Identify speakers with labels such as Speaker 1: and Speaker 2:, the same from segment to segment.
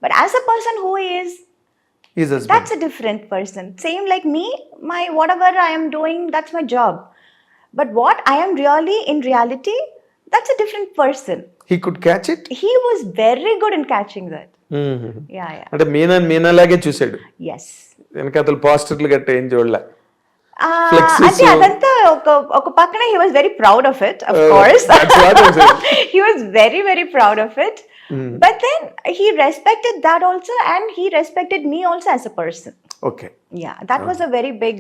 Speaker 1: But as a person who is,
Speaker 2: his husband.
Speaker 1: that's a different person. Same like me, my whatever I am doing, that's my job. But what I am really in reality, that's a different person.
Speaker 2: He could catch it.
Speaker 1: He was very good in catching that. Yeah, yeah.
Speaker 2: అంటే మీనాలాగే చూసాడు,
Speaker 1: Yes.
Speaker 2: వెనకాతలు పోస్టర్లు గట్ట ఏం చూడలే.
Speaker 1: అంటే అదంతా ఒక పక్కన he was very proud of it, of
Speaker 2: Oh,
Speaker 1: course.
Speaker 2: that's what I'm saying.
Speaker 1: He was very, very proud of it. But then he respected that also, and he respected me also as a person.
Speaker 2: Okay,
Speaker 1: Yeah, that was a very big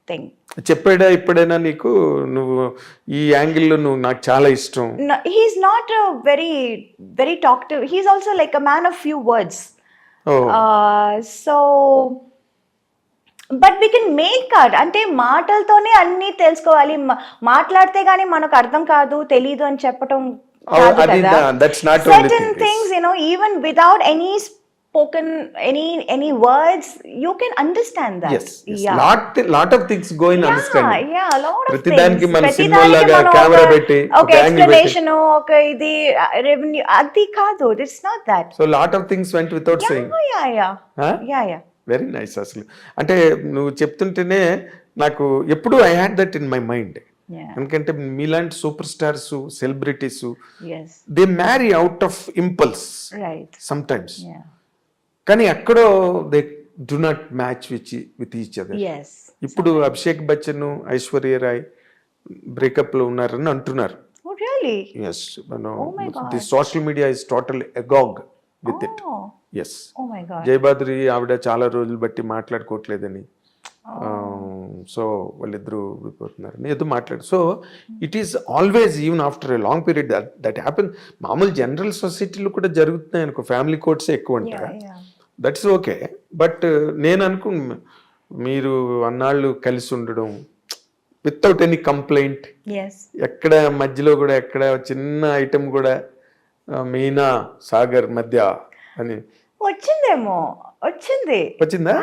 Speaker 1: thing.
Speaker 2: చెప్పాడా ఇప్పుడైనా నీకు, నువ్వు ఈ యాంగిల్లో నువ్వు నాకు చాలా ఇష్టం?
Speaker 1: No, he's not a very, very talkative. He's also like a man of few words.
Speaker 2: Oh.
Speaker 1: So, but we can make at, అంటే మాటలతోనే అన్నీ తెలుసుకోవాలి, మాట్లాడితే గానీ మనకు అర్థం కాదు, తెలీదు అని చెప్పటం కాదు కదా. Certain things, you know, even without any spoken, any words, you can understand that.
Speaker 2: Yes, yes. lot of things go in understanding.
Speaker 1: Yeah, a lot of things.
Speaker 2: ప్రతిదానికి మన సినిమా లాగా కెమెరా పెట్టి
Speaker 1: ఒక ఎక్స్ప్లనేషన్, ఒక ఇది రెవెన్యూ, అది కాదు. It's not that.
Speaker 2: So lot of things went without saying.
Speaker 1: Yeah.
Speaker 2: Very nice. అసలు అంటే నువ్వు చెప్తుంటేనే నాకు ఎప్పుడు I had that in my mind. ఎందుకంటే మీలాంటి super stars, celebrities, they marry out of impulse some times, కానీ ఎక్కడో they do not match with each other. ఇప్పుడు అభిషేక్ బచ్చన్, ఐశ్వర్య రాయ్ బ్రేకప్ లో ఉన్నారని అంటున్నారు. Yes, the social media is totally agog with it. Yes.
Speaker 1: Oh my God.
Speaker 2: జయబాద్రి ఆవిడ చాలా రోజులు బట్టి మాట్లాడుకోవట్లేదని, సో వాళ్ళిద్దరూ విడిపోతున్నారని ఏదో మాట్లాడు. So it is always, even after a long period that happen. మామూలు జనరల్ సొసైటీలో కూడా జరుగుతున్నాయి అనుకో, ఫ్యామిలీ కోర్ట్స్ ఎక్కువ ఉంటాయి, దట్స్ ఓకే. బట్ నేను అనుకున్నా మీరు అన్నాళ్ళు కలిసి ఉండడం వితౌట్ ఎనీ కంప్లైంట్, ఎక్కడ మధ్యలో కూడా ఎక్కడ చిన్న ఐటమ్ కూడా మీనా సాగర్ మధ్య అని వచ్చిందా?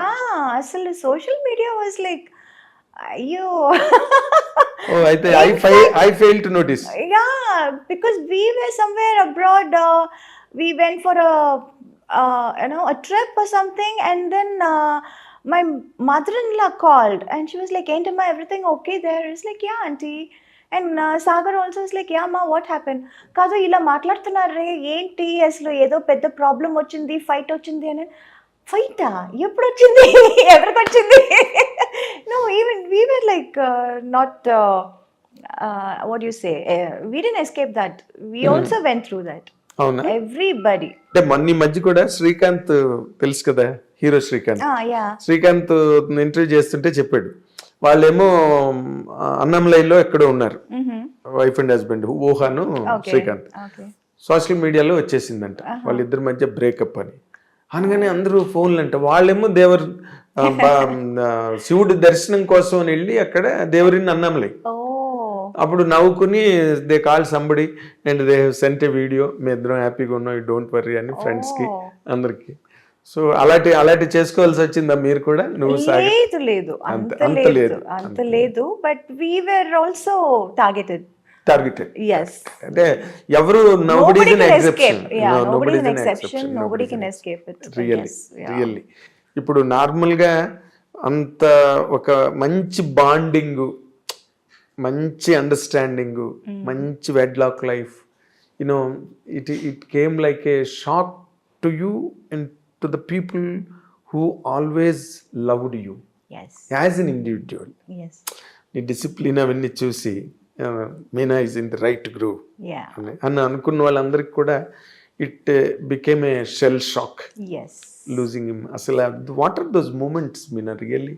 Speaker 1: అసలు సోషల్ మీడియా వాజ్ లైక్, అయ్యో.
Speaker 2: అయితే I failed to notice.
Speaker 1: Yeah, because we were somewhere abroad, we went for a trip or something, and then my mother-in-law called and she was like, "Ain't everything okay there?" It's like, "Yeah, auntie." And Sagar also was like, "Yeah ma, what happened?" కాదు ఇలా మాట్లాడుతున్నారే ఏంటి, అసలు ఏదో పెద్ద problem వచ్చింది, fight వచ్చింది అని. ఫైటా ఎప్పుడు వచ్చింది, ఎవరికి వచ్చింది? No, even we were like not what do you say, we didn't escape that, we also went through that.
Speaker 2: అవునా?
Speaker 1: Everybody.
Speaker 2: అంటే మొన్న మధ్య కూడా శ్రీకాంత్ తెలుసు కదా, హీరో శ్రీకాంత్. శ్రీకాంత్ ఇంటర్వ్యూ చేస్తుంటే చెప్పాడు, వాళ్ళేమో అన్నంలైలో ఎక్కడో ఉన్నారు, వైఫ్ అండ్ హస్బెండ్, ఊహాను శ్రీకాంత్. సోషల్ మీడియాలో వచ్చేసిందంట వాళ్ళిద్దరి మధ్య బ్రేకప్ అని. అనగానే అందరూ ఫోన్లు అంట, వాళ్ళేమో శివుడి దర్శనం కోసం అని వెళ్ళి అక్కడ దేవరిని అన్నంలై. అప్పుడు నవ్వుకుని they call somebody and they sent a video, మీ ఇద్దరం హ్యాపీగా ఉన్నాం, యూ డోంట్ వర్రీ అని ఫ్రెండ్స్కి అందరికి. సో అలాంటి చేసుకోవాల్సి వచ్చిందా మీరు కూడా? నువ్వు
Speaker 1: లేదు అంత లేదు, but we were also targeted. Yes.
Speaker 2: అంటే ఎవరు nobody is an exception.
Speaker 1: Nobody can escape it.
Speaker 2: Really. ఇప్పుడు నార్మల్గా అంత ఒక మంచి బాండింగ్, మంచి అండర్స్టాండింగ్, మంచి wedlock life, you know it came like a shock to you and to the people who always loved you as an individual. నీ discipline అవన్నీ చూసి Meena is in the right groove అని అనుకున్న వాళ్ళందరికీ కూడా it became a shell shock losing him. అసలు what are those moments Meena really?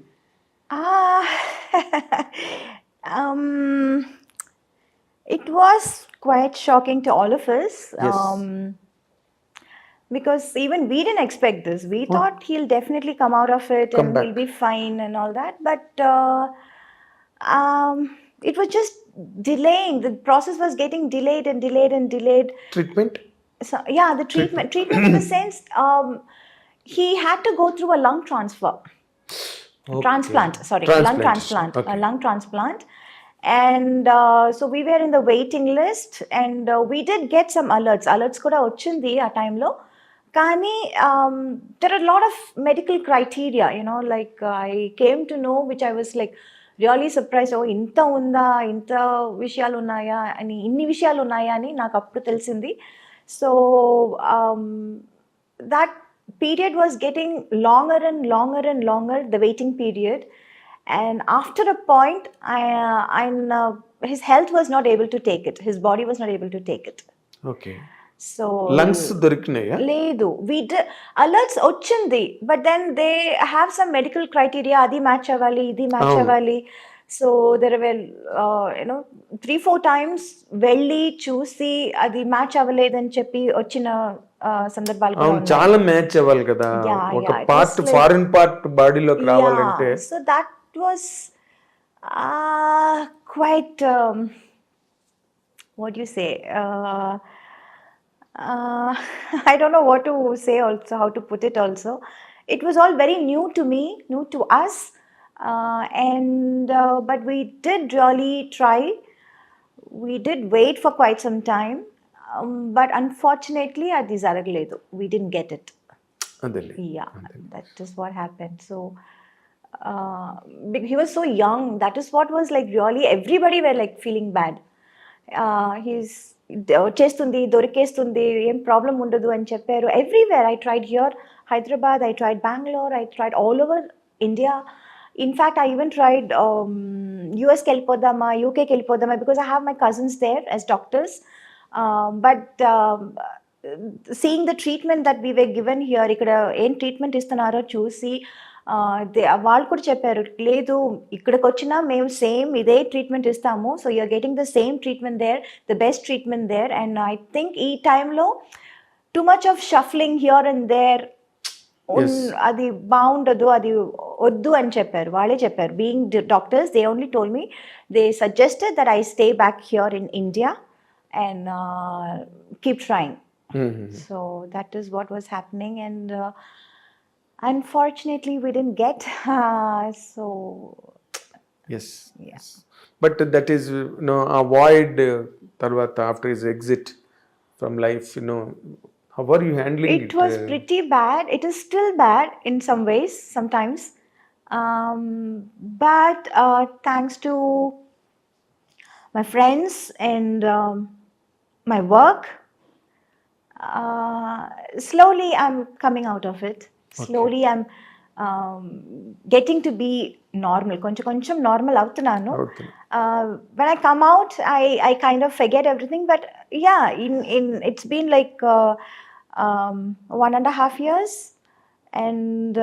Speaker 1: It was quite shocking to all of us. Because even we didn't expect this. We thought he'll definitely come out of it and he'll be fine and all that. But it was just delaying. The process was getting delayed.
Speaker 2: Treatment?
Speaker 1: So, yeah, the treatment in the sense, he had to go through a lung transplant. Lung transplant. A lung transplant. And so we were in the waiting list, and we did get some alerts kuda ochindi aa time lo, కానీ there are a lot of medical criteria, like I came to know, which I was like really surprised. Oh, ఇంత ఉందా, ఇంత విషయాలు ఉన్నాయా అని, ఇన్ని విషయాలు ఉన్నాయా అని నాకు అప్పుడు తెలిసింది. So that period was getting longer and longer and longer, the waiting period. And after a point, his health was not able to take it, his body was not able to take it.
Speaker 2: Okay.
Speaker 1: So
Speaker 2: lungs దొరికినాయా?
Speaker 1: లేదు, alerts వచ్చింది, but then they have some medical criteria, అది match అవ్వాలి, ఇది match
Speaker 2: అవును.
Speaker 1: అవ్వాలి. So there well 3-4 times వెళ్ళి చూసి అది మ్యాచ్ అవ్వలేదని చెప్పి వచ్చిన సందర్భాలు కూడా
Speaker 2: అవును,
Speaker 1: ఉన్నాయి.
Speaker 2: చాలా మ్యాచ్ అవ్వాలి కదా.
Speaker 1: Yeah,
Speaker 2: ఒక
Speaker 1: yeah, it
Speaker 2: part
Speaker 1: was like-
Speaker 2: foreign part బాడీలోకి రావాలంటే.
Speaker 1: Yeah, so that was quite what do you say? I don't know what to say also, how to put it also. It was all very new to me, new to us, but we did really try. We did wait for quite some time, but unfortunately, అది జరగలేదు. We didn't get it.
Speaker 2: అదేలే.
Speaker 1: Yeah, that is what happened. So he was so young. That is what was like really everybody were like feeling bad. He's వచ్చేస్తుంది, దొరికేస్తుంది, ఏం problem ఉండదు అని చెప్పారు. Everywhere I tried here, Hyderabad, I tried Bengaluru, I tried all over India. In fact I even tried యూఎస్కి వెళ్ళిపోదామా, యూకేకి వెళ్ళిపోదామా, because I have my cousins there as doctors. But seeing the treatment that we were given here, ఇక్కడ ఏం treatment ఇస్తున్నారో చూసి వాళ్ళు కూడా చెప్పారు, లేదు ఇక్కడికి వచ్చినా మేము సేమ్ ఇదే ట్రీట్మెంట్ ఇస్తాము. So you're getting the same treatment there, the best treatment there. And I think ఈ టైంలో too much of shuffling here and there అది బాగుండదు, అది వద్దు అని చెప్పారు, వాళ్ళే చెప్పారు. Being doctors, they only told me, they suggested that I stay back here in India and keep trying. So that is what was happening. And unfortunately we didn't get so
Speaker 2: yes, yes. But that is avoid tarvata after his exit from life, how are you handling it?
Speaker 1: It was pretty bad. It is still bad in some ways sometimes, but thanks to my friends and my work, slowly I'm coming out of it. Slowly I'm getting to be normal. కొంచెం normal అవుతున్నాను. When I come out, I kind of forget everything. But yeah, in it's been like 1.5 years, and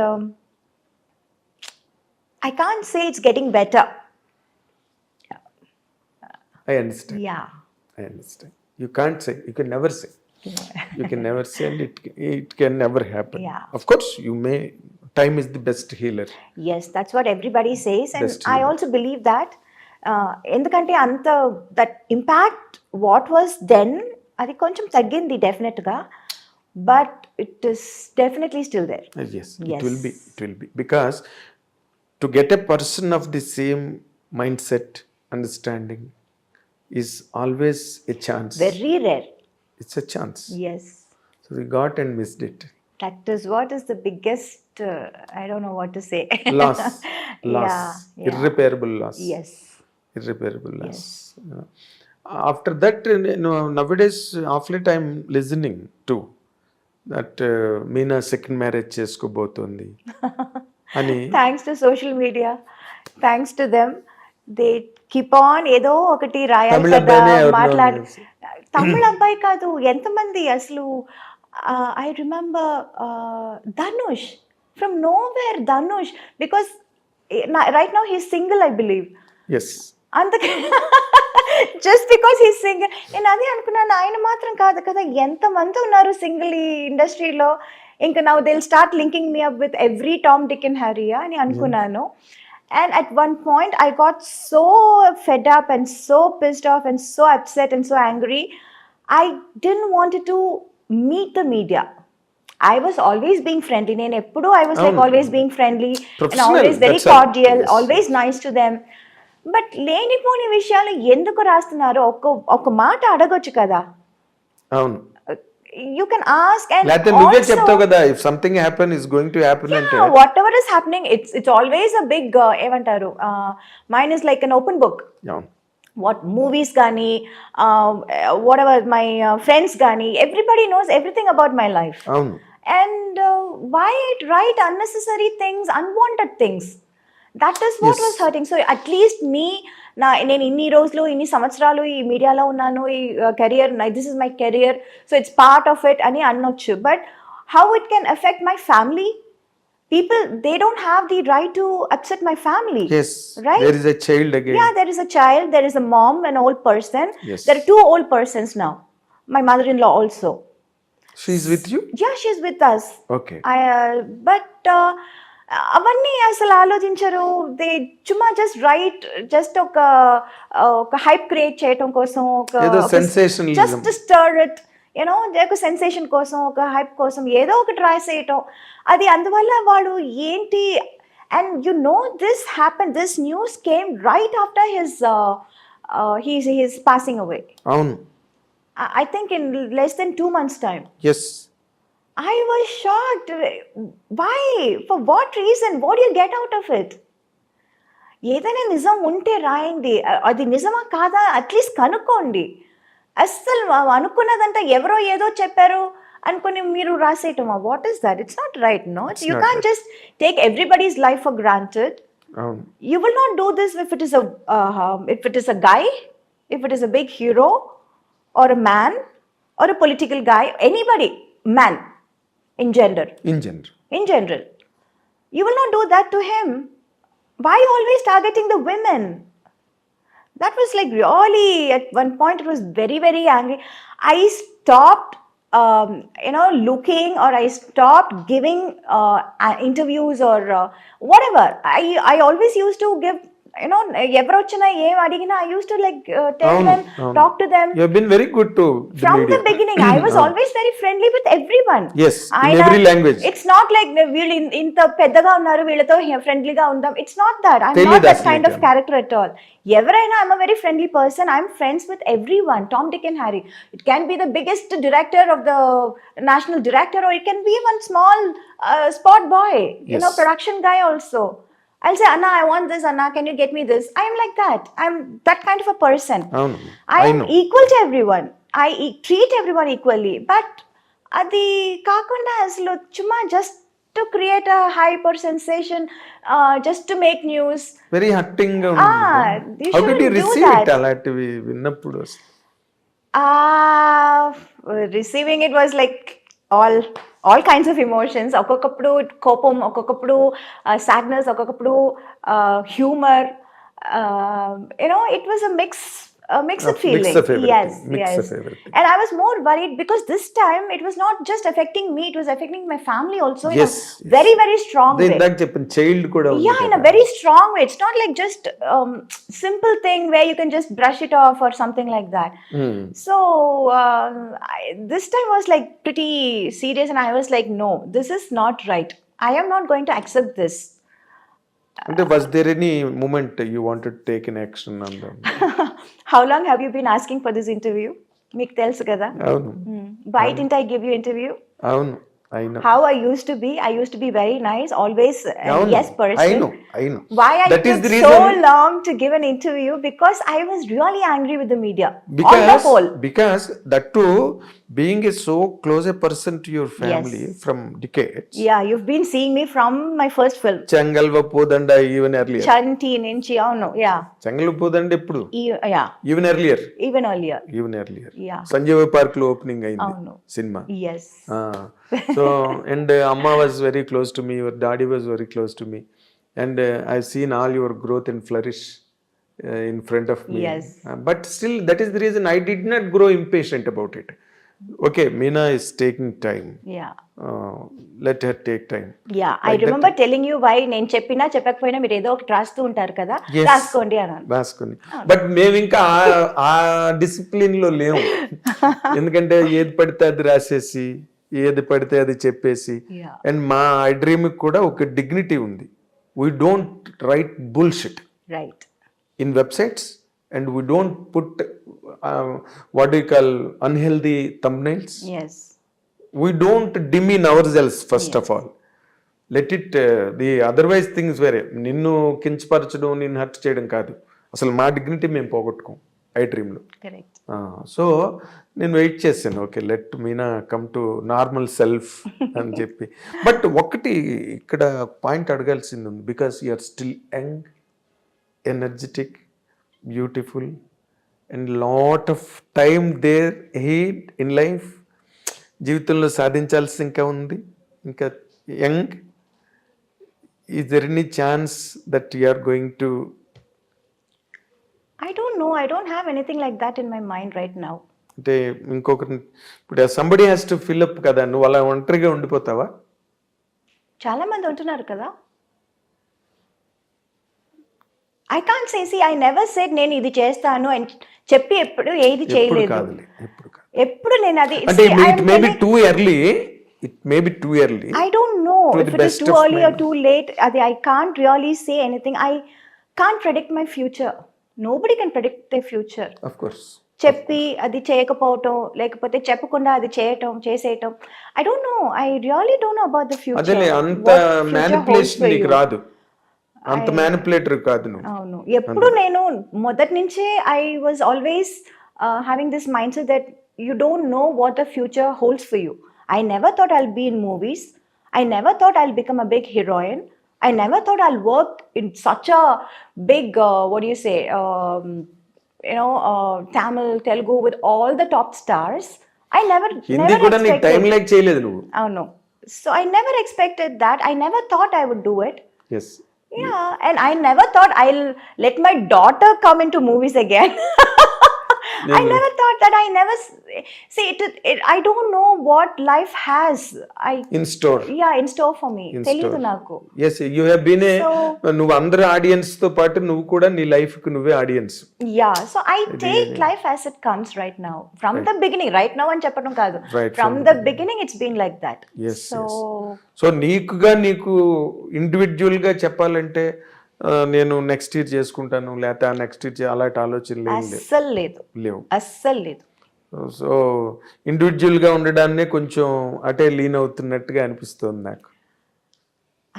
Speaker 1: I can't say it's getting better.
Speaker 2: I understand.
Speaker 1: Yeah.
Speaker 2: I understand. You can't say. You can never say. You can never say, and it can never happen.
Speaker 1: Yeah.
Speaker 2: Of course, you may. Time is the best healer.
Speaker 1: Yes, that's what everybody says, and
Speaker 2: Best
Speaker 1: I
Speaker 2: healer.
Speaker 1: also believe that. ఎందుకంటే అంత that impact what was then, అది కొంచెం తగ్గింది డెఫినెట్గా, but it is definitely still there.
Speaker 2: Yes,
Speaker 1: Yes.
Speaker 2: it will be. It will be, because to get a person of the same mindset, understanding, is always a chance.
Speaker 1: Very rare.
Speaker 2: It's a chance.
Speaker 1: Yes.
Speaker 2: So we got and missed it.
Speaker 1: That is what is the biggest, I don't know what to say.
Speaker 2: Loss. Loss.
Speaker 1: Yeah.
Speaker 2: Irreparable loss.
Speaker 1: Yes.
Speaker 2: Irreparable loss. After that, nowadays, of late I'm listening to that Meena second marriage చేసుకోబోతోంది అని.
Speaker 1: Thanks to social media, thanks to them, they keep on ఏదో ఒకటి రాయాలి
Speaker 2: తమిళ
Speaker 1: కదా,
Speaker 2: అబ్బాయినే ఎవరినో
Speaker 1: మాట్లాడి.
Speaker 2: అనేసి.
Speaker 1: తమిళ అబ్బాయి కాదు, ఎంతమంది అసలు. I remember Dhanush, from nowhere Dhanush, because right now he's single I believe.
Speaker 2: Yes.
Speaker 1: అందుకే జస్ట్ బికాస్ హీ సింగిల్, నేను అదే అనుకున్నాను, ఆయన మాత్రం కాదు కదా, ఎంతమంది ఉన్నారు సింగిల్ ఈ ఇండస్ట్రీలో. ఇంకా now they will start linking me up with every Tom, Dick and Harry అని అనుకున్నాను. And at one point I got so fed up and so pissed off and so upset and so angry. I didn't want to meet the media. I was always being friendly. I was like always being friendly and always very cordial, always nice to them. But లేనిపోని విషయాలు ఎందుకు రాస్తున్నారు? ఒక మాట అడగొచ్చు కదా.
Speaker 2: అవును.
Speaker 1: you can ask. And
Speaker 2: లేకపోతే నువ్వే
Speaker 1: also,
Speaker 2: చెప్తావు కదా, if something happen is going to happen అంటే
Speaker 1: yeah, whatever is happening, it's always a big ఏమంటారు, mine is like an open book.
Speaker 2: అవును.
Speaker 1: What movies gani, whatever my friends gani, everybody knows everything about my life.
Speaker 2: అవును.
Speaker 1: And why write unnecessary things, unwanted things? That is what
Speaker 2: Yes.
Speaker 1: was hurting. So at least me, నేను ఇన్ని రోజులు ఇన్ని సంవత్సరాలు ఈ మీడియాలో ఉన్నాను, ఈ career, this is my career, so it's part of it అని అనొచ్చు. But how it can affect my family? People, they don't have the right to upset my family.
Speaker 2: Yes,
Speaker 1: Right?
Speaker 2: there is a child again.
Speaker 1: Yeah, there is a child, there is a mom, an old person.
Speaker 2: Yes.
Speaker 1: There are two old persons now. My mother-in-law also.
Speaker 2: She is with you?
Speaker 1: Yeah, she's with us.
Speaker 2: Okay.
Speaker 1: But అవన్నీ అసలు ఆలోచించరు. They చుమ్మా just right, just ఒక hype create చేయటం కోసం,
Speaker 2: ఏదో sensationalism.
Speaker 1: Just stir it, you know, ఒక sensation కోసం, ఒక హైప్ కోసం ఏదో ఒకటి రాసేయటం. అది అందువల్ల వాడు ఏంటి, and you know this happen, this news came right after his passing away.
Speaker 2: అవును.
Speaker 1: I think in less than 2 months' time.
Speaker 2: Yes.
Speaker 1: I was shocked. Why? For what reason? What do you get out of it? ఏదైనా నిజం ఉంటే రాయండి, అది నిజమా కాదా at least కనుక్కోండి. అస్సలు అనుకున్నదంతా ఎవరో ఏదో చెప్పారు అనుకుని మీరు రాసేయటమా? What is that? It's not right. No, you
Speaker 2: not
Speaker 1: can't just take everybody's life for granted.
Speaker 2: అవును.
Speaker 1: You will not do this if it is a guy, if it is a big hero or a man or a political guy, anybody, man in general. In general, you will not do that to him. Why always targeting the women? That was like really, at one point it was very, very angry. I stopped looking, or I stopped giving interviews or whatever. I always used to give, ఎవరు వచ్చినా ఏం అడిగినా I used to like tell them, talk to them.
Speaker 2: You have been very good to the
Speaker 1: From
Speaker 2: media.
Speaker 1: the beginning, I was always very friendly with everyone.
Speaker 2: Yes, in every language.
Speaker 1: It's not like వీళ్ళు ఇంత పెద్దగా ఉన్నారు వీళ్ళతో ఫ్రెండ్లీగా ఉందాం. It's not that. I'm
Speaker 2: Tell
Speaker 1: not
Speaker 2: you
Speaker 1: that
Speaker 2: that,
Speaker 1: kind of
Speaker 2: Nitya.
Speaker 1: character at all. ఎవరైనా, I'm a very friendly person. I'm friends with everyone. Tom, Dick and Harry. It can be the biggest director of the national director, or it can be one small spot boy,
Speaker 2: Yes.
Speaker 1: production guy also. I'll say, Anna, I want this. Anna, can you get me this? I'm like that. I'm that kind of a person.
Speaker 2: అవును.
Speaker 1: I
Speaker 2: I
Speaker 1: am
Speaker 2: know.
Speaker 1: equal to everyone. I treat everyone equally. But అది కాకుండా అసలు చుమ్మా just to create a hype or sensation, just to make news.
Speaker 2: Very hurting గా
Speaker 1: Ah,
Speaker 2: ఉంది.
Speaker 1: you
Speaker 2: How did you
Speaker 1: shouldn't do
Speaker 2: receive
Speaker 1: that.
Speaker 2: it అలాంటివి విన్నప్పుడు?
Speaker 1: Receiving it was like all kinds of emotions. ఒక్కొక్కప్పుడు కోపం, ఒక్కొక్కప్పుడు sadness, ఒక్కొక్కప్పుడు humor. It was a mixed feeling.
Speaker 2: Mix of everything.
Speaker 1: Yes,
Speaker 2: Mix
Speaker 1: yes.
Speaker 2: of everything.
Speaker 1: And I was more worried because this time it was not just affecting me, it was affecting my family also in
Speaker 2: Yes,
Speaker 1: a
Speaker 2: yes.
Speaker 1: very, very strong
Speaker 2: అదే
Speaker 1: way.
Speaker 2: ఇందాక చెప్పిన child కూడా ఉంది
Speaker 1: Yeah, in a
Speaker 2: కదా.
Speaker 1: very strong way. It's not like just simple thing where you can just brush it off or something like that. So this time was like pretty serious, and I was like, no, this is not right. I am not going to accept this.
Speaker 2: అంటే was there any moment you wanted to take an action on them?
Speaker 1: How long have you been asking for this interview? Meek telusu kada.
Speaker 2: అవును.
Speaker 1: Why didn't I give you interview?
Speaker 2: అవును. I know.
Speaker 1: How I used to be very nice, always a
Speaker 2: అవును.
Speaker 1: yes person.
Speaker 2: I know.
Speaker 1: Why I
Speaker 2: That is
Speaker 1: took
Speaker 2: the
Speaker 1: so
Speaker 2: reason.
Speaker 1: long to give an interview? Because I was really angry with the media. On the whole.
Speaker 2: Because that too, being a so close a person to your family from decades.
Speaker 1: Yeah, you've been seeing me from my first film.
Speaker 2: చెంగల్వ పోదండ even earlier.
Speaker 1: Chanti, Ninchi, no, yeah.
Speaker 2: చెంగల్వ పోదండ ఎప్పుడు?
Speaker 1: Yeah,
Speaker 2: even earlier.
Speaker 1: even earlier.
Speaker 2: Yeah. Sanjeeva park లో opening అయింది
Speaker 1: అవును.
Speaker 2: Cinema.
Speaker 1: Yes.
Speaker 2: So and Amma was very close to me, your daddy was very close to me, and I've seen all your growth and flourish in front of me.
Speaker 1: Yes.
Speaker 2: But still, that is the reason I did not grow impatient about it. Okay, Meena is taking time.
Speaker 1: Yeah.
Speaker 2: Let her take time.
Speaker 1: Yeah, I remember telling you why నేను చెప్పినా చెప్పకపోయినా మీరు ఏదో ఒకటి రాస్తూ ఉంటారు కదా,
Speaker 2: Yes.
Speaker 1: రాసుకోండి అన్నాను.
Speaker 2: రాసుకుని బట్ మేము ఇంకా ఆ డిసిప్లిన్ లో లేము. ఎందుకంటే ఏది పడితే అది రాసేసి, ఏది పడితే అది చెప్పేసి.
Speaker 1: Yeah.
Speaker 2: అండ్ మా ఐ డ్రీమ్ కూడా ఒక డిగ్నిటీ ఉంది. We don't write bullshit
Speaker 1: Right.
Speaker 2: In websites, and we don't put what you call unhealthy thumbnails.
Speaker 1: Yes.
Speaker 2: We don't demean ourselves first of all. Let it the otherwise things వేరే. నిన్ను కించపరచడం, నిన్ను hurt చేయడం కాదు. అసలు మా dignity మేము పోగొట్టుకోం ఐ డ్రీమ్లో.
Speaker 1: కరెక్ట్.
Speaker 2: సో నేను వెయిట్ చేశాను, okay let Meena come to normal self అని చెప్పి. బట్ ఒకటి ఇక్కడ పాయింట్ అడగాల్సింది ఉంది, because you're still young, energetic, beautiful and lot of time there ahead in life. జీవితంలో సాధించాల్సి ఇంకా ఉంది, ఇంకా young. Is there any chance that you are going to?
Speaker 1: I don't know. I don't have anything like that in my mind right now.
Speaker 2: అంటే ఇంకొకరి ఇప్పుడు somebody has to fill up కదా, నువ్వు అలా ఒంటరిగా ఉండిపోతావా?
Speaker 1: చాలా మంది ఉంటున్నారు కదా. I can't say, I never said నేను ఇది చేస్తాను అని చెప్పి ఎప్పుడు ఏది చేయలేదు.
Speaker 2: కాదులే, ఎప్పుడు కాదు.
Speaker 1: ఎప్పుడు నేను అది
Speaker 2: అంటే it may be too early, it may be too early.
Speaker 1: I don't know if it is too early or too late. I can't really say anything. I can't predict my future. Nobody can predict their future.
Speaker 2: Of course.
Speaker 1: చెప్పి అది చేయకపోవటం, లేకపోతే చెప్పకుండా అది చేసేయటం. I don't know. I really don't know about the future.
Speaker 2: అదేలే, అంత manipulation నీకు రాదు, అంత మ్యానిపులేటర్ కాదు నువ్వు.
Speaker 1: అవును. ఎప్పుడు నేను మొదటి నుంచే I was always having this mindset that you don't know what the future holds for you. I never thought I'll be in movies. I never thought I'll become a big heroine. I never thought I'll work in such a big, what do you say, Tamil, Telugu with all the top stars. I never
Speaker 2: Hindi కూడా నీకు time like చేయలేదు నువ్వు.
Speaker 1: అవును. So I never expected that. I never thought I would do it.
Speaker 2: Yes.
Speaker 1: Yeah, and I never thought I'll let my daughter come into movies again. I never thought that. I never see it. I don't know what life has.
Speaker 2: In store.
Speaker 1: Yeah, in store for me. తెలియదు నాకు.
Speaker 2: Yes, you have been నువ్వు అందరు audience తో పాటు నువ్వు కూడా నీ life కు నువ్వే audience.
Speaker 1: Yeah, so I take life as it comes right now. From the beginning, right now అని చెప్పడం కాదు. From the beginning it's been like that.
Speaker 2: Yes. So నీకు ఇండివిడ్యువల్ గా చెప్పాలంటే నేను నెక్స్ట్ ఇయర్ చేసుకుంటాను, లేకపోతే ఆ నెక్స్ట్ ఇయర్ అలాంటి ఆలోచనలు
Speaker 1: లేవు. అస్సలు లేదు.
Speaker 2: సో ఇండివిజువల్గా ఉండడాన్నే కొంచెం అటే లీన్ అవుతున్నట్టుగా అనిపిస్తుంది నాకు.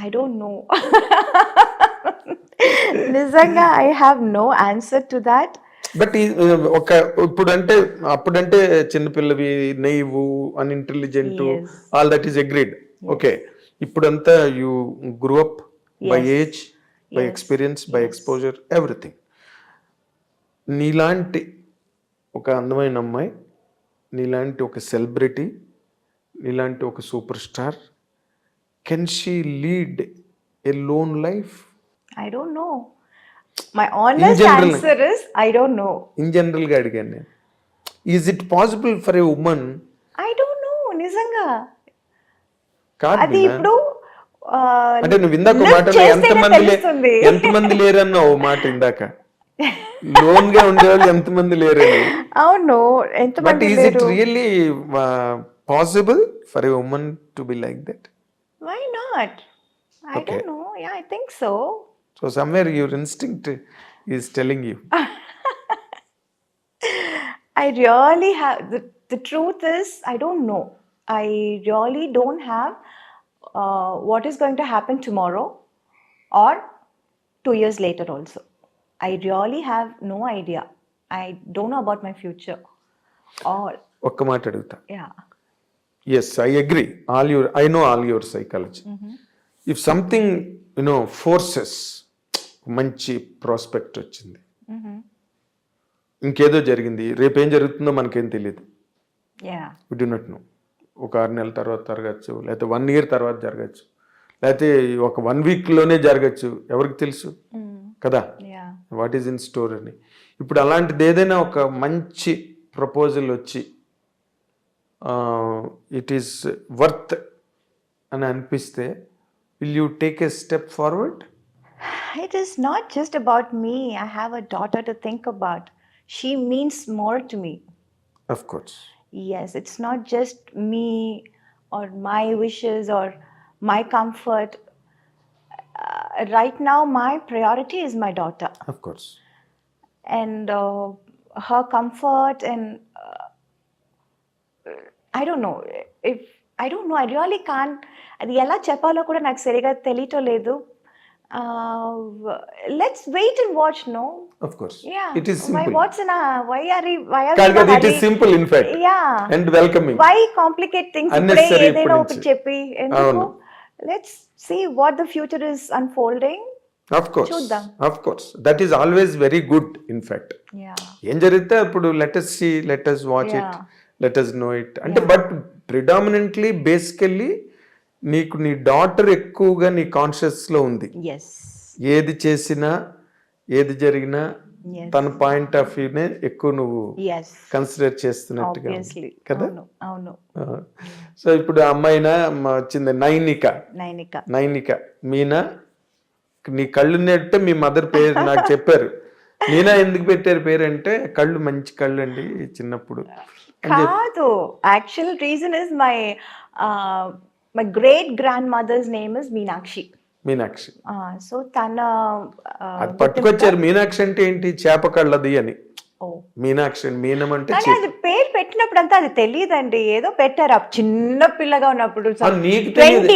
Speaker 1: ఐ డోంట్ నో, నిజంగా I have no answer to that.
Speaker 2: But అప్పుడంటే చిన్నపిల్లవి, naive, unintelligent, all that is agreed. Okay, ఇప్పుడంతా you grew up by age, by experience, by exposure, everything. నీలాంటి ఒక అందమైన అమ్మాయి, నీలాంటి ఒక సెలబ్రిటీ, నీలాంటి ఒక superstar, can she lead a lone life?
Speaker 1: I don't know. My honest answer is I don't know.
Speaker 2: In general గా అడిగాను నేను. Is it possible for a woman?
Speaker 1: I don't know, నిజంగా
Speaker 2: కాదు.
Speaker 1: అది ఇప్పుడు
Speaker 2: అంటే నువ్వు ఇందాక మాటలో ఎంతమంది లేరన్న ఓ మాట ఇందాక, లోన్ గా ఉండేవాళ్ళు ఎంతమంది లేరని.
Speaker 1: అవును,
Speaker 2: but is it really possible for a woman to be like that?
Speaker 1: Why not? I don't know. Yeah, I think so.
Speaker 2: So somewhere your instinct is telling you.
Speaker 1: I really have, the truth is I don't know. I really don't have what is going to happen tomorrow or 2 years later also. I really have no idea. I don't know about my future. Or
Speaker 2: ఒక్క మాట అడుగుతా.
Speaker 1: yeah.
Speaker 2: Yes, I agree. I know all your psychology. If something, forces, మంచి prospect వచ్చింది, ఇంకేదో జరిగింది, రేపేం జరుగుతుందో మనకేం తెలియదు. We do not know. ఒక 6 నెలల తర్వాత జరగచ్చు, లేకపోతే 1 year తర్వాత జరగచ్చు, లేకపోతే ఒక 1 weekలోనే జరగచ్చు, ఎవరికి తెలుసు కదా వాట్ ఈజ్ ఇన్ స్టోర్ అని. ఇప్పుడు అలాంటిది ఏదైనా ఒక మంచి ప్రపోజల్ వచ్చి ఇట్ ఈస్ వర్త్ అని అనిపిస్తే, will you take a step forward?
Speaker 1: It is not just about me. I have a daughter to think about. She means more to me.
Speaker 2: Of course.
Speaker 1: Yes, it's not just me or my wishes or my comfort. Right now, my priority is my daughter.
Speaker 2: Of course.
Speaker 1: And her comfort, and I don't know, if I don't know, I really can't, అది ఎలా చెప్పాలో కూడా నాకు సరిగా తెలియటం లేదు. Let's wait and watch, no.
Speaker 2: Of course
Speaker 1: yeah,
Speaker 2: it is
Speaker 1: why
Speaker 2: simple.
Speaker 1: What's in why are
Speaker 2: కాదు కదా, it is simple in fact
Speaker 1: yeah,
Speaker 2: and welcoming.
Speaker 1: Why complicate things? ఇప్పుడే
Speaker 2: Unnecessary
Speaker 1: ఏదైనా
Speaker 2: ఇప్పుడు
Speaker 1: ఒకటి
Speaker 2: నుంచి.
Speaker 1: చెప్పి ఎందుకు?
Speaker 2: అవును.
Speaker 1: Let's see what the future is unfolding.
Speaker 2: Of course,
Speaker 1: చూద్దాం.
Speaker 2: Of course, that is always very good in fact.
Speaker 1: Yeah,
Speaker 2: ఏం జరిగితే అప్పుడు let's see, let's watch it,
Speaker 1: Yeah.
Speaker 2: Let's know it అంటే. బట్ ప్రిడామినెంట్లీ బేసికల్లీ నీకు నీ daughter ఎక్కువగా నీ కాన్షియస్లో ఉంది.
Speaker 1: ఎస్,
Speaker 2: ఏది చేసినా ఏది జరిగినా
Speaker 1: yes,
Speaker 2: తన పాయింట్ ఆఫ్ వ్యూనే ఎక్కువ నువ్వు
Speaker 1: yes,
Speaker 2: కన్సిడర్ చేస్తున్నట్టుగా ఉంది.
Speaker 1: obviously.
Speaker 2: కదా?
Speaker 1: అవును, అవును.
Speaker 2: సో ఇప్పుడు అమ్మాయినా వచ్చింది నైనిక.
Speaker 1: నైనిక.
Speaker 2: నైనిక మీనా, నీ కళ్ళు నెట్టే మీ మదర్ పేరు నాకు చెప్పారు. మీనా ఎందుకు పెట్టారు పేరు అంటే, కళ్ళు మంచి కళ్ళు అండి చిన్నప్పుడు.
Speaker 1: కాదు, actual reason is my great grand mother's name is Meenakshi.
Speaker 2: Meenakshi.
Speaker 1: So తన
Speaker 2: అది పట్టుకొచ్చారు. మీనాక్షి అంటే ఏంటి? చేప కళ్ళది అని.
Speaker 1: ఓ,
Speaker 2: మీనాక్షి అని, మీనం అంటే
Speaker 1: కానీ అది పేరు పెట్టినప్పుడు అంతా అది తెలియదండి, ఏదో పెట్టారు చిన్న పిల్లగా ఉన్నప్పుడు.
Speaker 2: నీకు తెలియదు.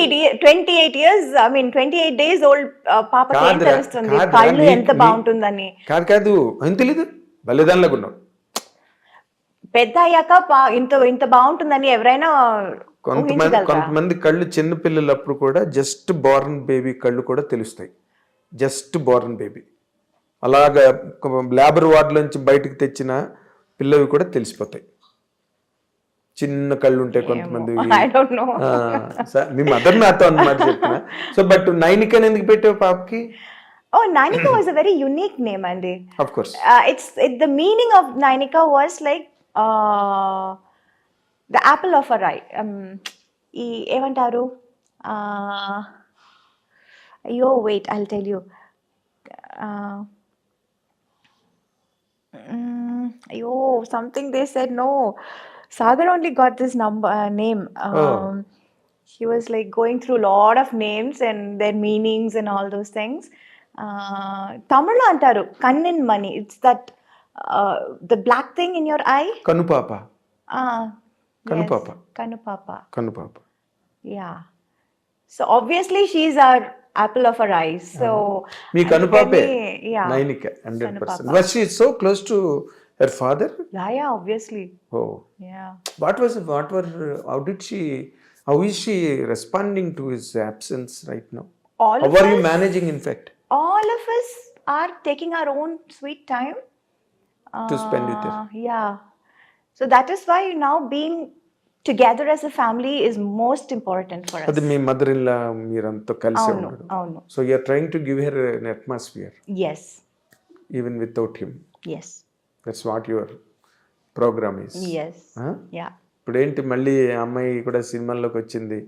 Speaker 1: 28 years, I mean 28 days old పాపకి ఏం
Speaker 2: కాదురా,
Speaker 1: తెలుస్తుంది
Speaker 2: కాదురా,
Speaker 1: కళ్ళు ఎంత బాగుంటుందని?
Speaker 2: కాదు కాదు, అని తెలీదు. బలిదానిలాగా ఉన్నావు.
Speaker 1: పెద్ద అయ్యాక ఇంత బాగుంటుందని ఎవరైనా ఊహించగలరా?
Speaker 2: కొంతమంది కళ్ళు చిన్న పిల్లలప్పుడు కూడా జస్ట్ బోర్న్ బేబీ కళ్ళు కూడా తెలుస్తాయి. జస్ట్ బోర్న్ బేబీ అలాగా లేబర్ వార్డులోంచి బయటకు తెచ్చిన పిల్లవి కూడా తెలిసిపోతాయి. చిన్న కళ్ళు ఉంటాయి కొంతమంది.
Speaker 1: I don't know.
Speaker 2: Me mother నాతో అన్నమాట చెప్పిన. సో బట్ నైనిక ఎందుకు పెట్టావు పాపకి?
Speaker 1: Oh, Nainika was a very unique name, Andy.
Speaker 2: Of course.
Speaker 1: The meaning of Nainika was like the apple of her eye. ఏమంటారు? అయ్యో, wait, I'll tell you. అయ్యో, something they said, no. Sagar only got this name. She was like going through a lot of names and their meanings and all those things. Tamil antaru kannin mani. It's that the black thing in your eye.
Speaker 2: కనుపాప. కనుపాప.
Speaker 1: Yes, Kanupapa.
Speaker 2: కనుపాప.
Speaker 1: Yeah. So obviously she's our apple of her eyes. So
Speaker 2: me కనుపాపే
Speaker 1: yeah.
Speaker 2: Nainika 100%.
Speaker 1: Kanupapa.
Speaker 2: Was she so close to her father?
Speaker 1: Yeah, obviously.
Speaker 2: Oh.
Speaker 1: Yeah.
Speaker 2: How is she responding to his absence right now?
Speaker 1: All
Speaker 2: How
Speaker 1: of
Speaker 2: are you
Speaker 1: us-
Speaker 2: managing in fact
Speaker 1: All of us are taking our own sweet time
Speaker 2: to spend with her?
Speaker 1: Yeah. So that is why now being together as a family is most important for us.
Speaker 2: అది మీ mother in law మీరంతా కలిసి
Speaker 1: అవును,
Speaker 2: ఉండడం.
Speaker 1: అవును.
Speaker 2: So you are trying to give her an atmosphere
Speaker 1: Yes,
Speaker 2: even without him.
Speaker 1: yes,
Speaker 2: That's what your program is.
Speaker 1: yes.
Speaker 2: Huh?
Speaker 1: Yeah.
Speaker 2: ఇప్పుడు ఏంటి మళ్ళీ అమ్మాయి కూడా సినిమాల్లోకి వచ్చింది.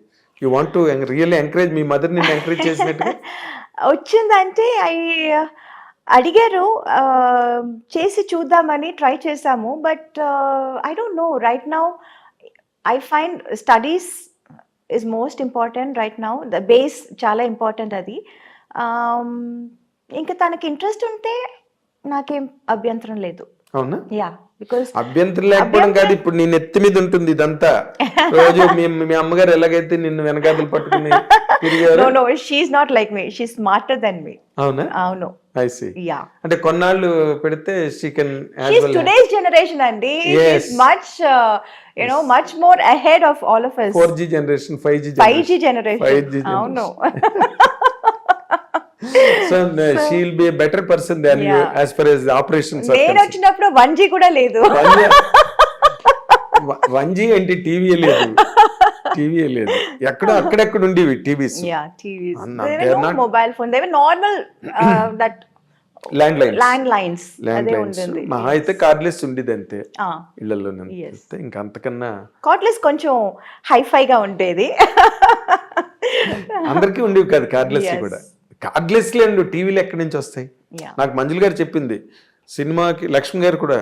Speaker 2: You want to really encourage me mother నిన్ను ఎంకరేజ్ చేసినట్టుగా?
Speaker 1: వచ్చిందంటే అడిగారు, చేసి చూద్దామని ట్రై చేసాము. But I don't no, right now I find studies is most important right now. The base చాలా ఇంపార్టెంట్ అది. ఇంకా తనకి ఇంట్రెస్ట్ ఉంటే నాకేం అభ్యంతరం లేదు.
Speaker 2: అవునా?
Speaker 1: యా, బికాస్
Speaker 2: అభ్యంతరం లేకపోవడం కాదు, ఇప్పుడు నీ నెత్తి మీద ఉంటుంది ఇదంతా. రోజు మీ అమ్మగారు ఎలాగైతే నిన్ను వెనకాతలు పట్టుకుని తిరిగారు.
Speaker 1: No, she's not like me, she smarter than me.
Speaker 2: అవునా?
Speaker 1: అవును.
Speaker 2: I see.
Speaker 1: యా,
Speaker 2: అంటే కొన్నాళ్ళు పెడితే she can as
Speaker 1: she's
Speaker 2: well.
Speaker 1: today's generation, Andy.
Speaker 2: Yes.
Speaker 1: She's much much more ahead of all of us.
Speaker 2: 4G generation, 5G
Speaker 1: 5G generation.
Speaker 2: 5G generation.
Speaker 1: అవును.
Speaker 2: So she will be a better person than you
Speaker 1: Yeah.
Speaker 2: as far as the operations are
Speaker 1: నేను
Speaker 2: concerned.
Speaker 1: వచ్చినప్పుడు 1G కూడా లేదు.
Speaker 2: 1G ఏంటి? టీవీయే లేదు. టీవీయే లేదు. అక్కడెక్కడ ఉండేవి TVs.
Speaker 1: Yeah, TVs.
Speaker 2: And
Speaker 1: There
Speaker 2: they're
Speaker 1: were no
Speaker 2: not-
Speaker 1: mobile phone. They were normal that
Speaker 2: land lines.
Speaker 1: landlines. అదే
Speaker 2: లైన్స్
Speaker 1: ఉంటుంది.
Speaker 2: మహా అయితే కార్డ్లెస్ ఉండేది అంతే
Speaker 1: Ah,
Speaker 2: ఇళ్లలో.
Speaker 1: Yes.
Speaker 2: ఇంకా అంతకన్నా
Speaker 1: cordless కొంచెం హైఫైగా ఉండేది.
Speaker 2: అందరికీ ఉండేవి కాదు కార్డ్లెస్
Speaker 1: Yes.
Speaker 2: కూడా. కార్డ్లెస్ లేండి, టీవీలు ఎక్కడి నుంచి వస్తాయి?
Speaker 1: Yeah.
Speaker 2: నాకు మంజుల గారు చెప్పింది. సినిమాకి లక్ష్మి గారు కూడా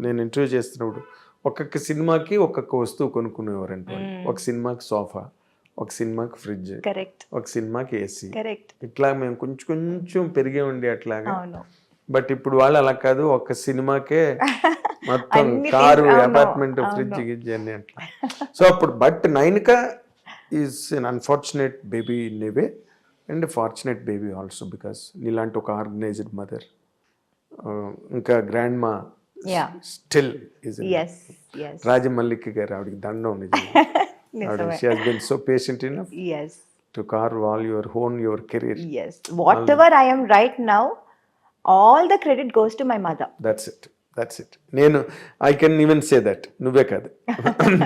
Speaker 2: నేను ఇంటర్వ్యూ చేస్తున్నప్పుడు ఒక్కొక్క సినిమాకి ఒక్కొక్క వస్తువు కొనుక్కునేవారంట. ఒక సినిమాకి సోఫా, ఒక సినిమాకి ఫ్రిడ్జ్,
Speaker 1: కరెక్ట్,
Speaker 2: ఒక సినిమాకి ఏసీ.
Speaker 1: కరెక్ట్.
Speaker 2: ఇట్లా మేము కొంచెం పెరిగే ఉండి అట్లాగా.
Speaker 1: అవును.
Speaker 2: బట్ ఇప్పుడు వాళ్ళు అలా కాదు, ఒక సినిమాకే మొత్తం
Speaker 1: అన్ని
Speaker 2: కారు,
Speaker 1: things, అవును,
Speaker 2: అపార్ట్మెంట్,
Speaker 1: అవును.
Speaker 2: ఫ్రిడ్జ్ గిడ్జ్ అన్ని అట్లా. సో అప్పుడు but Nainika is an unfortunate baby in a way and fortunate baby also because నీలాంటి ఒక ఆర్గనైజ్డ్ మదర్, ఇంకా grandma
Speaker 1: Yeah.
Speaker 2: Still is
Speaker 1: Yes, yes.
Speaker 2: Rajamallika garu, ఆవిడకి దండం నిజంగా. ఆవిడ
Speaker 1: నిజమే.
Speaker 2: She has been so patient enough
Speaker 1: Yes,
Speaker 2: to carve all your own your career.
Speaker 1: yes. Whatever I am right now, all the credit goes to my mother.
Speaker 2: That's it. నేను I can even say that, నువ్వే కాదు,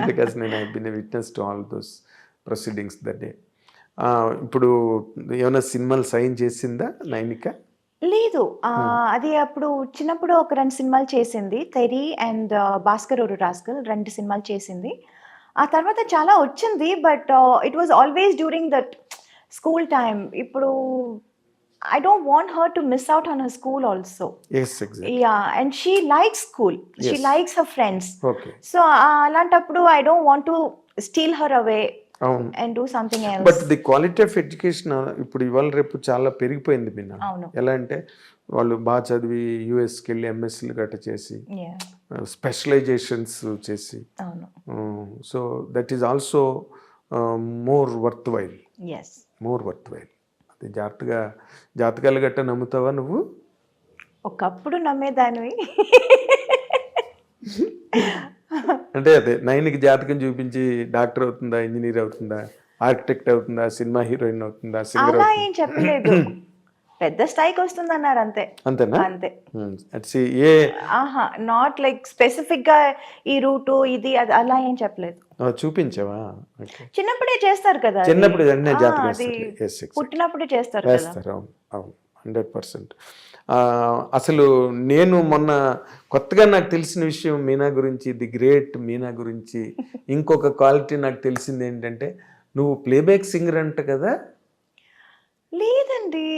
Speaker 2: because నేను I been a witness to all those proceedings that day. ఇప్పుడు ఏమైనా సినిమాలు sign చేసిందా నైనిక?
Speaker 1: లేదు, అది అప్పుడు చిన్నప్పుడు ఒక 2 సినిమాలు చేసింది, తెరి అండ్ భాస్కర్ ఒక రాస్కల్, 2 సినిమాలు చేసింది. ఆ తర్వాత చాలా వచ్చింది, but it was always during that school time. ఇప్పుడు I don't want her to miss out on her school also.
Speaker 2: Yes, exactly.
Speaker 1: Yeah, and she likes school. She
Speaker 2: Yes.
Speaker 1: likes her friends.
Speaker 2: Okay.
Speaker 1: So alantappudu I don't want to steal her away
Speaker 2: అవును.
Speaker 1: and do something else.
Speaker 2: But the quality of education ఇప్పుడు ఇవాళ రేపు చాలా పెరిగిపోయింది మీనా.
Speaker 1: అవును.
Speaker 2: ఎలా అంటే వాళ్ళు బాగా చదివి యూఎస్కి వెళ్ళి ఎంఎస్సీలు గట్ట చేసి
Speaker 1: Yeah.
Speaker 2: స్పెషలైజేషన్స్ చేసి,
Speaker 1: అవును.
Speaker 2: So that is also more worth while.
Speaker 1: Yes.
Speaker 2: More worth while. అది జాతకాలు గట్ట నమ్ముతావా నువ్వు?
Speaker 1: ఒకప్పుడు నమ్మేదానివి.
Speaker 2: అంటే అదే నైన్కి జాతకం చూపించి డాక్టర్ అవుతుందా, ఇంజనీర్ అవుతుందా, ఆర్కిటెక్ట్ అవుతుందా, సినిమా హీరోయిన్ అవుతుందా, సింగర్
Speaker 1: అలా
Speaker 2: అవుతుందా?
Speaker 1: ఏం చెప్పలేదు. పెద్ద స్థాయికి వస్తుంది అన్నారు అంతే.
Speaker 2: అంతేనా?
Speaker 1: అంతే.
Speaker 2: అట్స్ ఏ
Speaker 1: ఆహా, నాట్ లైక్ స్పెసిఫిక్ గా ఈ రూటు ఇది అది అలా ఏం చెప్పలేదు.
Speaker 2: చూపించావా? ఓకే.
Speaker 1: చిన్నప్పుడే చేస్తారు కదా అది.
Speaker 2: చిన్నప్పుడు వెంటనే జాతకం
Speaker 1: అది
Speaker 2: వేస్తారు. Yes, exactly.
Speaker 1: పుట్టినప్పుడే చేస్తారు కదా.
Speaker 2: వేస్తారు. అవును, అవును, 100%. అసలు నేను మొన్న కొత్తగా నాకు తెలిసిన విషయం మీనా గురించి, ది గ్రేట్ మీనా గురించి ఇంకొక క్వాలిటీ నాకు తెలిసింది ఏంటంటే, నువ్వు ప్లేబ్యాక్ సింగర్ అంట కదా?
Speaker 1: లేదండి,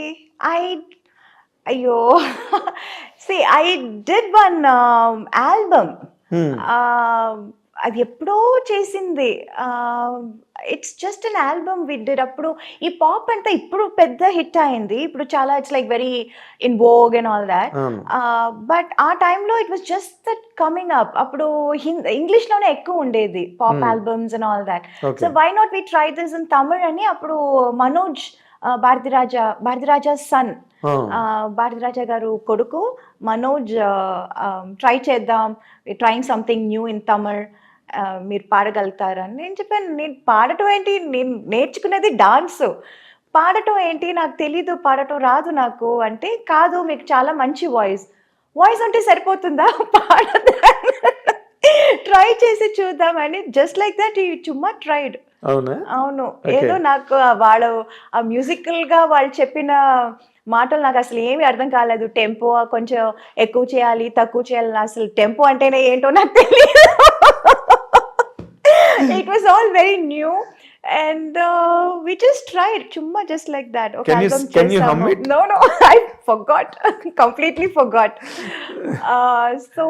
Speaker 1: అయ్యో, see I did one album. అది ఎప్పుడో చేసింది. It's just an album we did. అప్పుడు ఈ పాప్ అంతా ఇప్పుడు పెద్ద హిట్ అయింది. ఇప్పుడు చాలా it's like very in vogue and all that.
Speaker 2: అవును.
Speaker 1: బట్ ఆ టైంలో it was just that coming up. అప్పుడు ఇంగ్లీష్లోనే ఎక్కువ ఉండేది pop albums and all that.
Speaker 2: Okay.
Speaker 1: So why not we try this in Tamil అని అప్పుడు మనోజ్ భారతిరాజా సన్, భారతిరాజా గారు కొడుకు మనోజ్ ట్రై చేద్దాం, trying something new in Tamil, మీరు పాడగలుగుతారని నేను చెప్పాను. నేను పాడటం ఏంటి, నేను నేర్చుకునేది డాన్స్, పాడటం ఏంటి నాకు తెలీదు, పాడటం రాదు నాకు అంటే, కాదు మీకు చాలా మంచి వాయిస్ ఉంటే సరిపోతుందా, పాడదా, ట్రై చేసి చూద్దామని జస్ట్ లైక్ దట్ ఈ చుమ్మా ట్రైడ్.
Speaker 2: అవునా?
Speaker 1: అవును.
Speaker 2: Okay.
Speaker 1: ఏదో నాకు వాళ్ళు ఆ మ్యూజికల్ గా వాళ్ళు చెప్పిన మాటలు నాకు అసలు ఏమీ అర్థం కాలేదు. టెంపో కొంచెం ఎక్కువ చేయాలి, తక్కువ చేయాలి, అసలు టెంపో అంటేనే ఏంటో నాకు తెలియదు. It was all very new and we just tried chumma just like that. Okay,
Speaker 2: Can you hum it?
Speaker 1: No, I forgot. Completely forgot. So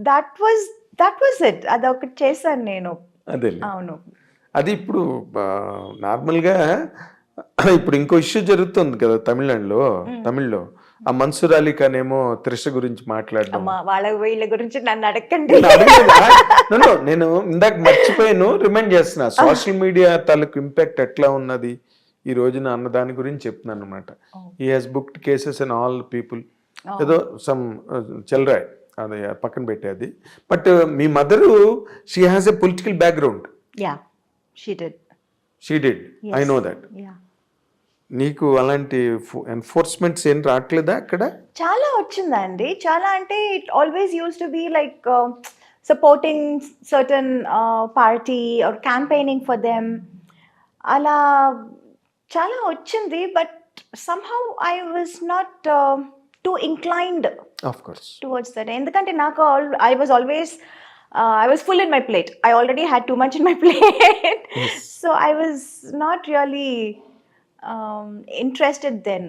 Speaker 1: that was it. adokati chesanu nenu.
Speaker 2: అదే.
Speaker 1: అవును.
Speaker 2: అది ఇప్పుడు నార్మల్గా ఇప్పుడు ఇంకో ఇష్యూ జరుగుతుంది కదా తమిళ్లో. ఆ మన్సూర్ అలీ ఖాన్ ఏమో త్రిష గురించి మాట్లాడడం.
Speaker 1: అమ్మా, వాళ్ళ వీళ్ళ గురించి నన్ను అడగండి.
Speaker 2: నేను ఇందాక మర్చిపోయాను, రిమైండ్ చేస్తున్నా. సోషల్ మీడియా తాలూకు ఇంపాక్ట్ ఎట్లా ఉన్నది ఈ రోజున అన్న దాని గురించి చెప్తున్నాను అనమాట. He has booked cases and all people, ఏదో సమ్ చెల్రాయ్, అది పక్కన పెట్టేది. But me mother, she has a political background.
Speaker 1: Yeah, she did.
Speaker 2: Yes. I know that.
Speaker 1: Yeah.
Speaker 2: నీకు అలాంటి ఎన్ఫోర్స్మెంట్స్ ఏం రావట్లేదా అక్కడ?
Speaker 1: చాలా వచ్చిందండి. చాలా అంటే it always use to be like supporting certain party or campaigning for them, అలా చాలా వచ్చింది. But somehow I was not too inclined
Speaker 2: of course
Speaker 1: towards that. ఎందుకంటే నాకు I was always I was full in my plate. I already had too much in my plate.
Speaker 2: Yes.
Speaker 1: So I was not really interested then.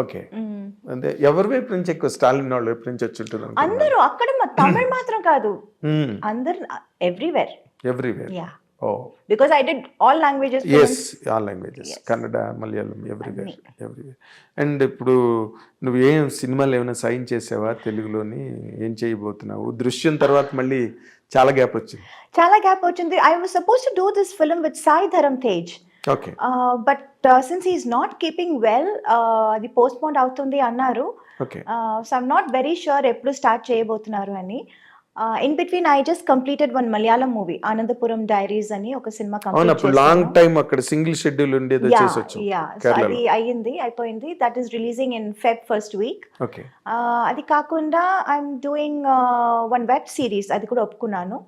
Speaker 2: Okay. అంటే ఎవరి వైపు నుంచి ఎక్కువ, స్టాలిన్ వాళ్ళ వైపు నుంచి వచ్చి ఉంటుంది?
Speaker 1: అందరూ అక్కడ తమిళ్ మాత్రం కాదు, అందరు everywhere.
Speaker 2: Everywhere.
Speaker 1: Yeah.
Speaker 2: Oh
Speaker 1: because I did all languages
Speaker 2: as
Speaker 1: films.
Speaker 2: All languages, Kannada, Malayalam, everywhere. And ఇప్పుడు నువ్వు ఏం సినిమాలు ఏమైనా సైన్ చేసావా తెలుగులోని? ఏం చేయబోతున్నావు? దృశ్యం తర్వాత మళ్ళీ చాలా గ్యాప్ వచ్చింది.
Speaker 1: Chala gap ochindi. I was supposed to do this film with Sai Dharam Tej.
Speaker 2: Okay.
Speaker 1: But since he's not keeping well, అది postponed అవుతుంది అన్నారు.
Speaker 2: Okay.
Speaker 1: So I'm not very sure ఎప్పుడు స్టార్ట్ చేయబోతున్నారు అని. In between I just completed one Malayalam movie, Anandapuram Diaries అని ఒక cinema
Speaker 2: అవును,
Speaker 1: complete
Speaker 2: అప్పుడు లాంగ్ టైం అక్కడ సింగిల్ షెడ్యూల్ ఉండేది, వచ్చేసి వచ్చాం
Speaker 1: సో
Speaker 2: కేరళలో.
Speaker 1: అది అయిపోయింది. That is releasing in Feb first week.
Speaker 2: Okay.
Speaker 1: అది కాకుండా I'm doing one web series, అది కూడా ఒప్పుకున్నాను.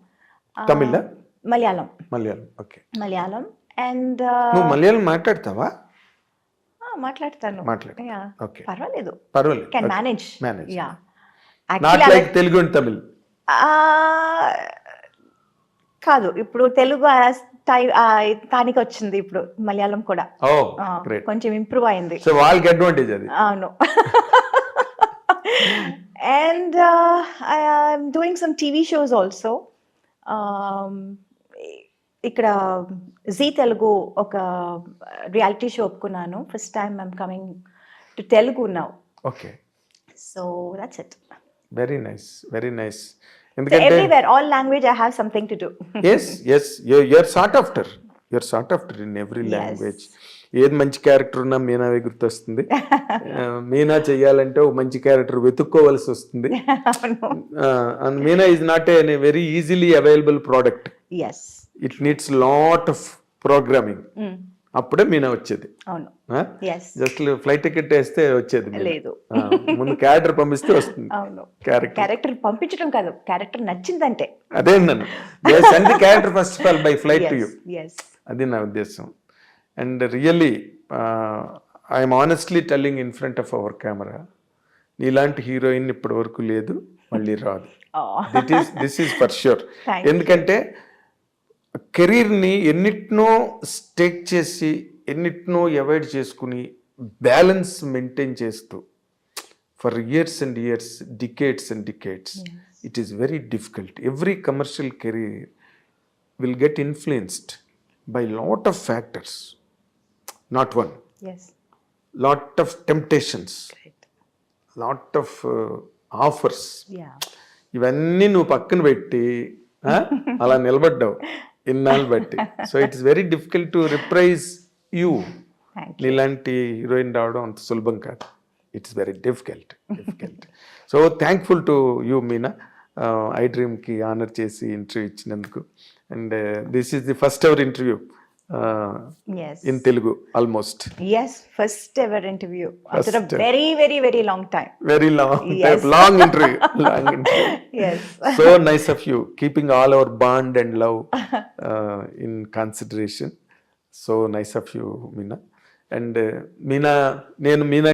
Speaker 2: తమిళ?
Speaker 1: మలయాళం.
Speaker 2: ఓకే.
Speaker 1: మలయాళం అండ్
Speaker 2: నువ్వు మలయాళం మాట్లాడతావా?
Speaker 1: మాట్లాడతాను. Yeah.
Speaker 2: ఓకే,
Speaker 1: పర్వాలేదు.
Speaker 2: పర్వాలేదు.
Speaker 1: Can manage. Yeah
Speaker 2: not like Telugu and Tamil.
Speaker 1: కాదు, ఇప్పుడు తెలుగు తానికి వచ్చింది, ఇప్పుడు మలయాళం కూడా
Speaker 2: ఓ గ్రేట్.
Speaker 1: కొంచెం ఇంప్రూవ్ అయింది.
Speaker 2: సో వాళ్ళకి అడ్వాంటేజ్ అది.
Speaker 1: అవును. And I'm doing some TV shows also. ఇక్కడ జీ తెలుగు ఒక రియాలిటీ షో ఒప్పుకున్నాను. First time I'm coming to Telugu now.
Speaker 2: Okay.
Speaker 1: So that's it.
Speaker 2: Very nice, very nice.
Speaker 1: So
Speaker 2: ఎందుకంటే
Speaker 1: everywhere, all language, I have something to do.
Speaker 2: Yes you're sort after in every language. ఏది మంచి character ఉన్నా మీనావే గుర్తొస్తుంది. మీనా చెయ్యాలంటే ఒక మంచి character వెతుక్కోవలసి వస్తుంది. And Meena is not a very easily available product.
Speaker 1: Yes.
Speaker 2: It needs lot of programming. అప్పుడే మీనా వచ్చేది.
Speaker 1: అవును. Yes.
Speaker 2: జస్ట్ ఫ్లైట్ టికెట్ వేస్తే వచ్చేది మీనా.
Speaker 1: లేదు.
Speaker 2: ముందు క్యారెక్టర్ పంపిస్తే వస్తుంది.
Speaker 1: అవును.
Speaker 2: క్యారెక్టర్
Speaker 1: క్యారెక్టర్ పంపించడం కాదు, క్యారెక్టర్ నచ్చిందంటే.
Speaker 2: అదే నన్ను send the character first of all by flight to you.
Speaker 1: Yes.
Speaker 2: అది నా ఉద్దేశం. And really I'm honestly telling in front of our camera, నీలాంటి హీరోయిన్ ఇప్పటి వరకు లేదు, మళ్ళీ రాదు. This is for sure.
Speaker 1: Thank you.
Speaker 2: ఎందుకంటే కెరీర్ని ఎన్నిటినో స్టేక్ చేసి ఎన్నిటినో అవాయిడ్ చేసుకుని బ్యాలెన్స్ మెయింటైన్ చేస్తూ for years and years, decades and decades, it is very difficult. Every commercial career will get influenced by lot of factors, not one.
Speaker 1: Yes.
Speaker 2: Lot of temptations,
Speaker 1: Great.
Speaker 2: Lot of offers.
Speaker 1: Yeah.
Speaker 2: ఇవన్నీ నువ్వు పక్కన పెట్టి అలా నిలబడ్డావు ఇన్నాళ్ళు బట్టి. So it's very difficult to reprise you.
Speaker 1: Thank you.
Speaker 2: నీలాంటి heroine రావడం అంత సులభం కాదు. It's very difficult. So thankful to you Meena, I డ్రీమ్కి ఆనర్ చేసి ఇంటర్వ్యూ ఇచ్చినందుకు. And this is the first ever interview
Speaker 1: Yes.
Speaker 2: In Telugu almost.
Speaker 1: Yes, first ever interview after a
Speaker 2: First.
Speaker 1: very, very, very long time.
Speaker 2: Very long,
Speaker 1: Yes.
Speaker 2: long interview. Long interview.
Speaker 1: Yes.
Speaker 2: So nice of you, keeping all our bond and love in consideration. So nice of you, Meena. And Meena, నేను మీనా